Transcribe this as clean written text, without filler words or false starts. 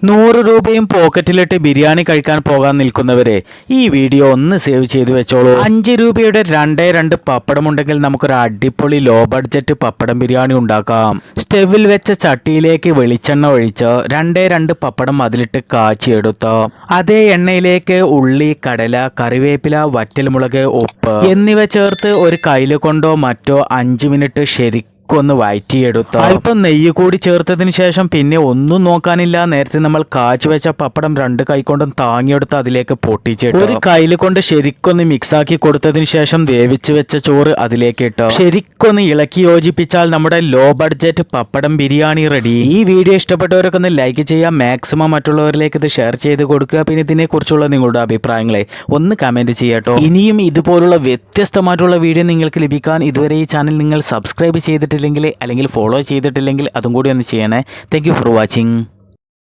100 രൂപയും പോക്കറ്റിലിട്ട് ബിരിയാണി കഴിക്കാൻ പോകാൻ നിൽക്കുന്നവരെ ഈ വീഡിയോ ഒന്ന് സേവ് ചെയ്ത് വെച്ചോളൂ. 5 രൂപയുടെ 2 പപ്പടം ഉണ്ടെങ്കിൽ നമുക്കൊരു അടിപൊളി ലോ ബഡ്ജറ്റ് പപ്പടം ബിരിയാണി ഉണ്ടാക്കാം. സ്റ്റെവിൽ വെച്ച ചട്ടിയിലേക്ക് വെളിച്ചെണ്ണ ഒഴിച്ച് 2 പപ്പടം അതിലിട്ട് കാച്ചിയെടുത്ത് അതേ എണ്ണയിലേക്ക് ഉള്ളി, കടല, കറിവേപ്പില, വറ്റൽമുളക്, ഉപ്പ് എന്നിവ ചേർത്ത് ഒരു കയ്യിൽ കൊണ്ടോ മറ്റോ 5 മിനിറ്റ് ശരിക്കും ഒന്ന് വഴറ്റിയെടുത്തു. അല്പം നെയ്യ് കൂടി ചേർത്തതിന് ശേഷം പിന്നെ ഒന്നും നോക്കാനില്ല, നേരത്തെ നമ്മൾ കാച്ചു വെച്ച പപ്പടം 2 കൈകൊണ്ടും താങ്ങിയെടുത്ത് അതിലേക്ക് പൊട്ടിച്ചിട്ട് ഒരു കയ്യിൽ കൊണ്ട് ശരിക്കൊന്ന് മിക്സാക്കി കൊടുത്തതിന് ശേഷം വേവിച്ച് വെച്ച ചോറ് അതിലേക്ക് ഇട്ടു ശരിക്കൊന്ന് ഇളക്കി യോജിപ്പിച്ചാൽ നമ്മുടെ ലോ ബഡ്ജറ്റ് പപ്പടം ബിരിയാണി റെഡി. ഈ വീഡിയോ ഇഷ്ടപ്പെട്ടവരൊക്കെ ഒന്ന് ലൈക്ക് ചെയ്യാം, മാക്സിമം മറ്റുള്ളവരിലേക്ക് ഇത് ഷെയർ ചെയ്ത് കൊടുക്കുക. പിന്നെ ഇതിനെക്കുറിച്ചുള്ള നിങ്ങളുടെ അഭിപ്രായങ്ങളെ ഒന്ന് കമന്റ് ചെയ്യാട്ടോ. ഇനിയും ഇതുപോലുള്ള വ്യത്യസ്തമായിട്ടുള്ള വീഡിയോ നിങ്ങൾക്ക് ലഭിക്കാൻ ഇതുവരെ ഈ ചാനൽ നിങ്ങൾ സബ്സ്ക്രൈബ് ചെയ്തിട്ടില്ലെങ്കിൽ അല്ലെങ്കിൽ ഫോളോ ചെയ്തിട്ടില്ലെങ്കിൽ അതും കൂടി ഒന്ന് ചെയ്യണേ. Thank you for watching.